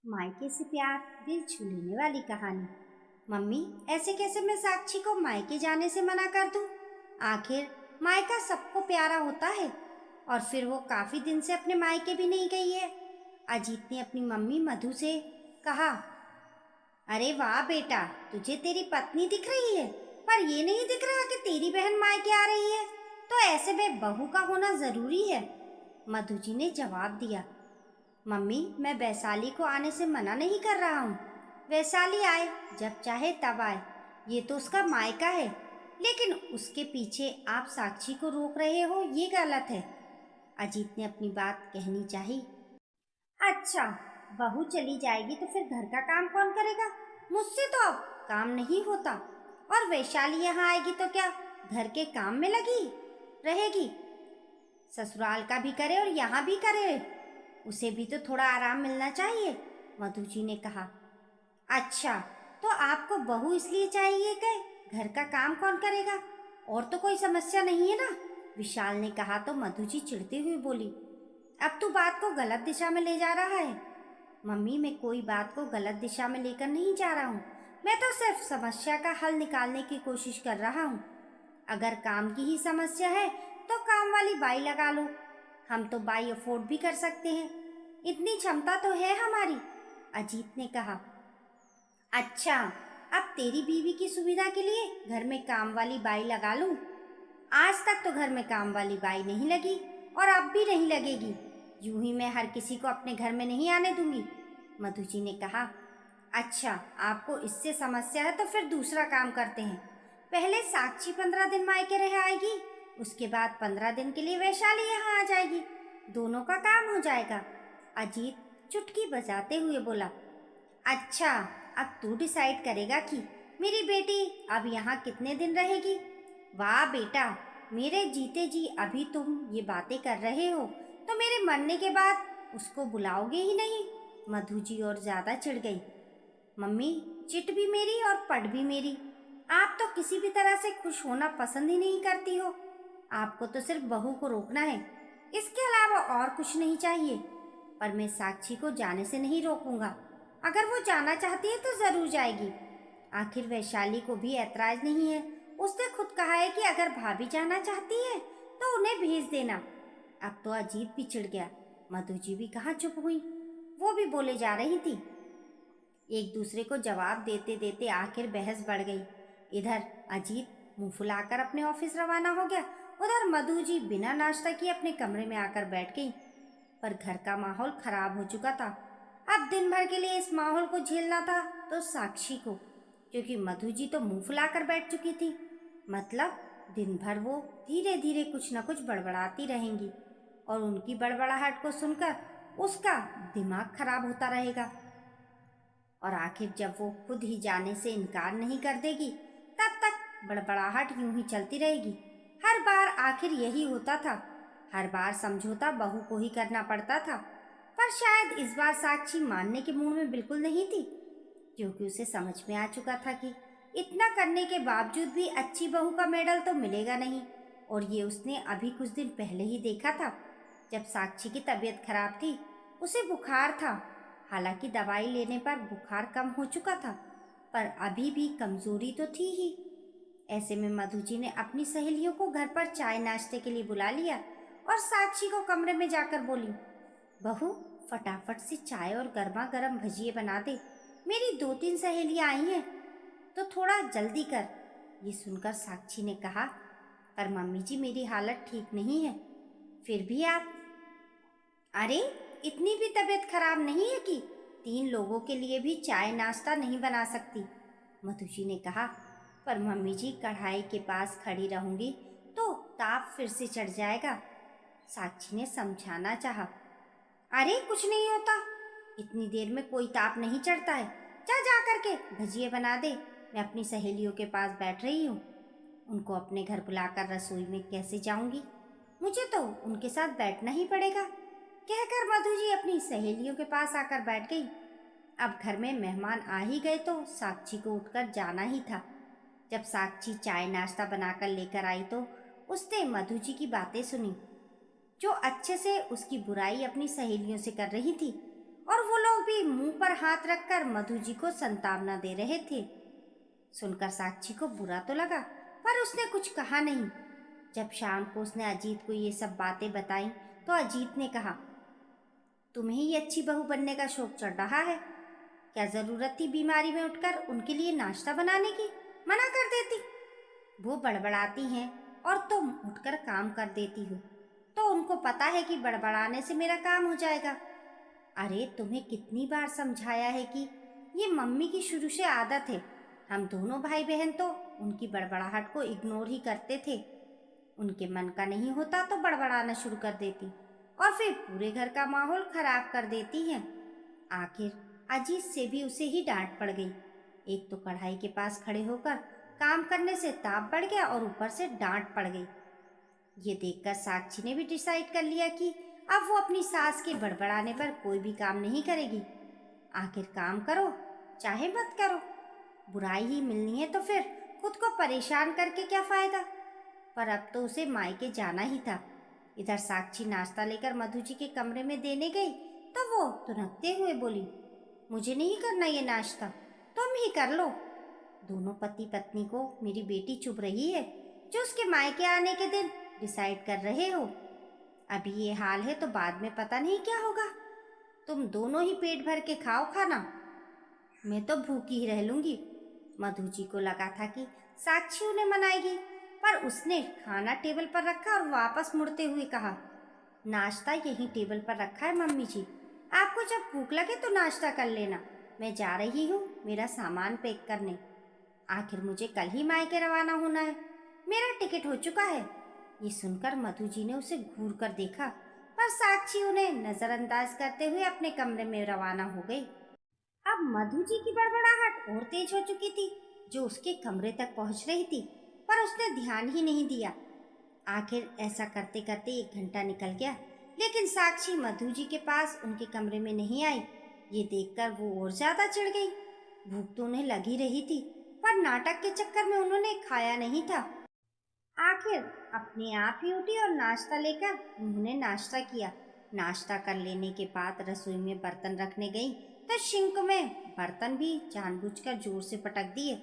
मायके से प्यार, दिल छू लेने वाली कहानी। मम्मी, ऐसे कैसे मैं साक्षी को मायके जाने से मना कर दूं? आखिर मायका सबको प्यारा होता है। और फिर वो काफी दिन से अपने मायके भी नहीं गई है। अजीत ने अपनी मम्मी मधु से कहा, अरे वाह बेटा, तुझे तेरी पत्नी दिख रही है, पर ये नहीं दिख रहा कि तेरी बहन मायके आ रही है। तो ऐसे में बहू का होना जरूरी है। मधु जी ने जवाब दिया, मम्मी, मैं वैशाली को आने से मना नहीं कर रहा हूँ। वैशाली आए, जब चाहे तब आए, ये तो उसका मायका है। लेकिन उसके पीछे आप साक्षी को रोक रहे हो, ये गलत है। अजीत ने अपनी बात कहनी चाही। अच्छा, बहू चली जाएगी तो फिर घर का काम कौन करेगा? मुझसे तो अब काम नहीं होता। और वैशाली यहाँ आएगी तो क्या घर के काम में लगी रहेगी? ससुराल का भी करे और यहाँ भी करे, उसे भी तो थोड़ा आराम मिलना चाहिए। मधु जी ने कहा, अच्छा, तो आपको बहू इसलिए चाहिए कि घर का काम कौन करेगा? और तो कोई समस्या नहीं है ना? विशाल ने कहा तो मधु जी चिढ़ती हुई बोली, अब तू बात को गलत दिशा में ले जा रहा है। मम्मी, मैं कोई बात को गलत दिशा में लेकर नहीं जा रहा हूँ। मैं तो सिर्फ समस्या का हल निकालने की कोशिश कर रहा हूँ। अगर काम की ही समस्या है तो काम वाली बाई लगा लो। हम तो बाई अफोर्ड भी कर सकते हैं, इतनी क्षमता तो है हमारी। अजीत ने कहा, अच्छा, अब तेरी बीवी की सुविधा के लिए घर में काम वाली बाई लगा लूं? आज तक तो घर में काम वाली बाई नहीं लगी और अब भी नहीं लगेगी। यूं ही मैं हर किसी को अपने घर में नहीं आने दूंगी। मधु जी ने कहा, अच्छा, आपको इससे समस्या है तो फिर दूसरा काम करते हैं। पहले साक्षी 15 दिन मायके रह आएगी, उसके बाद 15 दिन के लिए वैशाली यहाँ आ जाएगी। दोनों का काम हो जाएगा। अजीत चुटकी बजाते हुए बोला, अच्छा, अब तू डिसाइड करेगा कि मेरी बेटी अब यहाँ कितने दिन रहेगी। वाह बेटा, मेरे जीते जी अभी तुम ये बातें कर रहे हो तो मेरे मरने के बाद उसको बुलाओगे ही नहीं। मधु जी और ज्यादा चिढ़ गई। मम्मी, चिट भी मेरी और पट भी मेरी। आप तो किसी भी तरह से खुश होना पसंद ही नहीं करती हो। आपको तो सिर्फ बहू को रोकना है, इसके अलावा और कुछ नहीं चाहिए। पर मैं साक्षी को जाने से नहीं रोकूंगा। अगर वो जाना चाहती है तो जरूर जाएगी। आखिर वैशाली को भी ऐतराज नहीं है। उसने खुद कहा है कि अगर भाभी जाना चाहती है तो उन्हें भेज देना। अब तो अजीत भी चिढ़ गया। मधु जी भी कहाँ चुप हुई, वो भी बोले जा रही थी। एक दूसरे को जवाब देते देते आखिर बहस बढ़ गई। इधर अजीत मुंह फुलाकर अपने ऑफिस रवाना हो गया, उधर मधु जी बिना नाश्ता किए अपने कमरे में आकर बैठ गई। पर घर का माहौल खराब हो चुका था। अब दिन भर के लिए इस माहौल को झेलना था तो साक्षी को, क्योंकि मधु जी तो मुंह फुलाकर बैठ चुकी थी। मतलब दिन भर वो धीरे धीरे कुछ न कुछ बड़बड़ाती रहेंगी और उनकी बड़बड़ाहट को सुनकर उसका दिमाग खराब होता रहेगा। और आखिर जब वो खुद ही जाने से इनकार नहीं कर देगी तब तक बड़बड़ाहट यूं ही चलती रहेगी। हर बार आखिर यही होता था। हर बार समझौता बहू को ही करना पड़ता था। पर शायद इस बार साक्षी मानने के मूड में बिल्कुल नहीं थी, क्योंकि उसे समझ में आ चुका था कि इतना करने के बावजूद भी अच्छी बहू का मेडल तो मिलेगा नहीं। और ये उसने अभी कुछ दिन पहले ही देखा था, जब साक्षी की तबीयत खराब थी। उसे बुखार था। हालांकि दवाई लेने पर बुखार कम हो चुका था, पर अभी भी कमजोरी तो थी ही। ऐसे में मधु जी ने अपनी सहेलियों को घर पर चाय नाश्ते के लिए बुला लिया और साक्षी को कमरे में जाकर बोली, बहू, फटाफट से चाय और गर्मा गर्म भजिए बना दे। मेरी 2-3 सहेलियां आई हैं, तो थोड़ा जल्दी कर। ये सुनकर साक्षी ने कहा, पर मम्मी जी, मेरी हालत ठीक नहीं है। फिर भी आप? अरे, इतनी भी तबीयत खराब नहीं है कि 3 लोगों के लिए भी चाय नाश्ता नहीं बना सकती। मधु जी ने कहा, पर मम्मी जी, कढ़ाई के पास खड़ी रहूंगी तो ताप फिर से चढ़ जाएगा। साक्षी ने समझाना चाहा। अरे, कुछ नहीं होता, इतनी देर में कोई ताप नहीं चढ़ता है। जा करके भजिए बना दे। मैं अपनी सहेलियों के पास बैठ रही हूँ, उनको अपने घर बुलाकर रसोई में कैसे जाऊंगी? मुझे तो उनके साथ बैठना ही पड़ेगा। कहकर मधु जी अपनी सहेलियों के पास आकर बैठ गई। अब घर में मेहमान आ ही गए तो साक्षी को उठकर जाना ही था। जब साक्षी चाय नाश्ता बनाकर लेकर आई तो उसने मधु जी की बातें सुनी, जो अच्छे से उसकी बुराई अपनी सहेलियों से कर रही थी। और वो लोग भी मुंह पर हाथ रखकर मधु जी को सांत्वना दे रहे थे। सुनकर साक्षी को बुरा तो लगा, पर उसने कुछ कहा नहीं। जब शाम को उसने अजीत को ये सब बातें बताई तो अजीत ने कहा, तुम्हें ही अच्छी बहू बनने का शौक चढ़ रहा है। क्या जरूरत थी बीमारी में उठकर उनके लिए नाश्ता बनाने की? मना कर देती। वो बड़बड़ाती हैं और तुम उठकर काम कर देती हो, तो उनको पता है कि बड़बड़ाने से मेरा काम हो जाएगा। अरे तुम्हें कितनी बार समझाया है कि ये मम्मी की शुरू से आदत है। हम दोनों भाई बहन तो उनकी बड़बड़ाहट को इग्नोर ही करते थे। उनके मन का नहीं होता तो बड़बड़ाना शुरू कर देती और फिर पूरे घर का माहौल खराब कर देती हैं। आखिर अजीत से भी उसे ही डांट पड़ गई। एक तो कढ़ाई के पास खड़े होकर काम करने से ताप बढ़ गया और ऊपर से डांट पड़ गई। ये देखकर साक्षी ने भी डिसाइड कर लिया कि अब वो अपनी सास के बड़बड़ाने पर कोई भी काम नहीं करेगी। आखिर काम करो चाहे मत करो, बुराई ही मिलनी है तो फिर खुद को परेशान करके क्या फायदा। पर अब तो उसे मायके जाना ही था। इधर साक्षी नाश्ता लेकर मधु जी के कमरे में देने गई तो वो तुनकते हुए बोली, मुझे नहीं करना ये नाश्ता, तुम ही कर लो। दोनों पति पत्नी को मेरी बेटी चुभ रही है जो उसके मायके आने के दिन डिसाइड कर रहे हो। अभी ये हाल है तो बाद में पता नहीं क्या होगा। तुम दोनों ही पेट भर के खाओ खाना, मैं तो भूखी ही रह लूंगी। मधु जी को लगा था कि साक्षी उन्हें मनाएगी, पर उसने खाना टेबल पर रखा और वापस मुड़ते हुए कहा, नाश्ता यहीं टेबल पर रखा है मम्मी जी, आपको जब भूख लगे तो नाश्ता कर लेना। मैं जा रही हूँ मेरा सामान पैक करने। आखिर मुझे कल ही मायके रवाना होना है, मेरा टिकट हो चुका है। ये सुनकर मधु जी ने उसे घूर कर देखा, पर साक्षी उन्हें नजरअंदाज करते हुए अपने कमरे में रवाना हो गई। अब मधु जी की बड़बड़ाहट और तेज हो चुकी थी, जो उसके कमरे तक पहुंच रही थी, पर उसने ध्यान ही नहीं दिया। आखिर ऐसा करते करते 1 घंटा निकल गया, लेकिन साक्षी मधु जी के पास उनके कमरे में नहीं आई। ये देखकर वो और ज्यादा चिढ़ गई। भूख तो उन्हें लगी रही थी, पर नाटक के चक्कर में उन्होंने खाया नहीं था। आखिर अपने आप ही उठी और नाश्ता लेकर उन्होंने नाश्ता किया। नाश्ता कर लेने के बाद रसोई में बर्तन रखने गई तो सिंक में बर्तन भी जानबूझकर जोर से पटक दिए,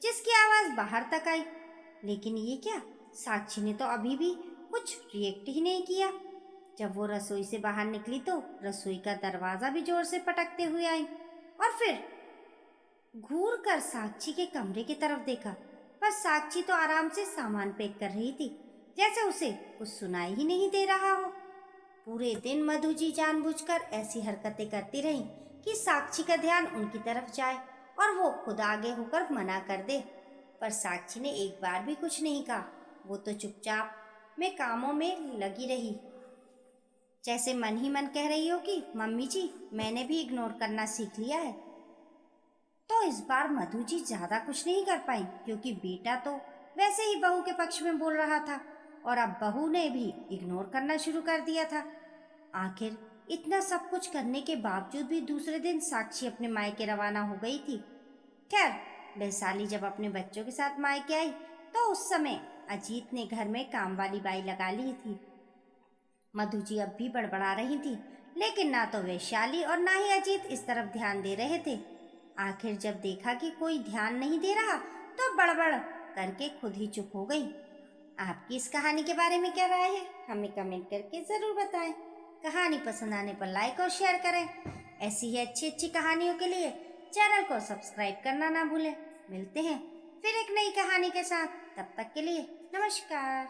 जिसकी आवाज बाहर तक आई। लेकिन ये क्या, साक्षी ने तो अभी भी कुछ रिएक्ट ही नहीं किया। जब वो रसोई से बाहर निकली तो रसोई का दरवाजा भी जोर से पटकते हुए आई और फिर घूर कर साक्षी के कमरे की तरफ देखा, पर साक्षी तो आराम से सामान पैक कर रही थी, जैसे उसे कुछ सुनाई ही नहीं दे रहा हो। पूरे दिन मधु जी जानबूझकर ऐसी हरकतें करती रही कि साक्षी का ध्यान उनकी तरफ जाए और वो खुद आगे होकर मना कर दे, पर साक्षी ने एक बार भी कुछ नहीं कहा। वो तो चुपचाप में कामों में लगी रही, जैसे मन ही मन कह रही हो कि मम्मी जी मैंने भी इग्नोर करना सीख लिया है। तो इस बार मधु जी ज्यादा कुछ नहीं कर पाई, क्योंकि बेटा तो वैसे ही बहू के पक्ष में बोल रहा था और अब बहू ने भी इग्नोर करना शुरू कर दिया था। आखिर इतना सब कुछ करने के बावजूद भी दूसरे दिन साक्षी अपने मायके रवाना हो गई थी। खैर, वैशाली जब अपने बच्चों के साथ मायके आई तो उस समय अजीत ने घर में काम वाली बाई लगा ली थी। मधु जी अब भी बड़बड़ा रही थी, लेकिन ना तो वैशाली और ना ही अजीत इस तरफ ध्यान दे रहे थे। आखिर जब देखा कि कोई ध्यान नहीं दे रहा तो बड़बड़ करके खुद ही चुप हो गई। आपकी इस कहानी के बारे में क्या राय है, हमें कमेंट करके ज़रूर बताएं। कहानी पसंद आने पर लाइक और शेयर करें। ऐसी ही अच्छी अच्छी कहानियों के लिए चैनल को सब्सक्राइब करना ना भूलें। मिलते हैं फिर एक नई कहानी के साथ, तब तक के लिए नमस्कार।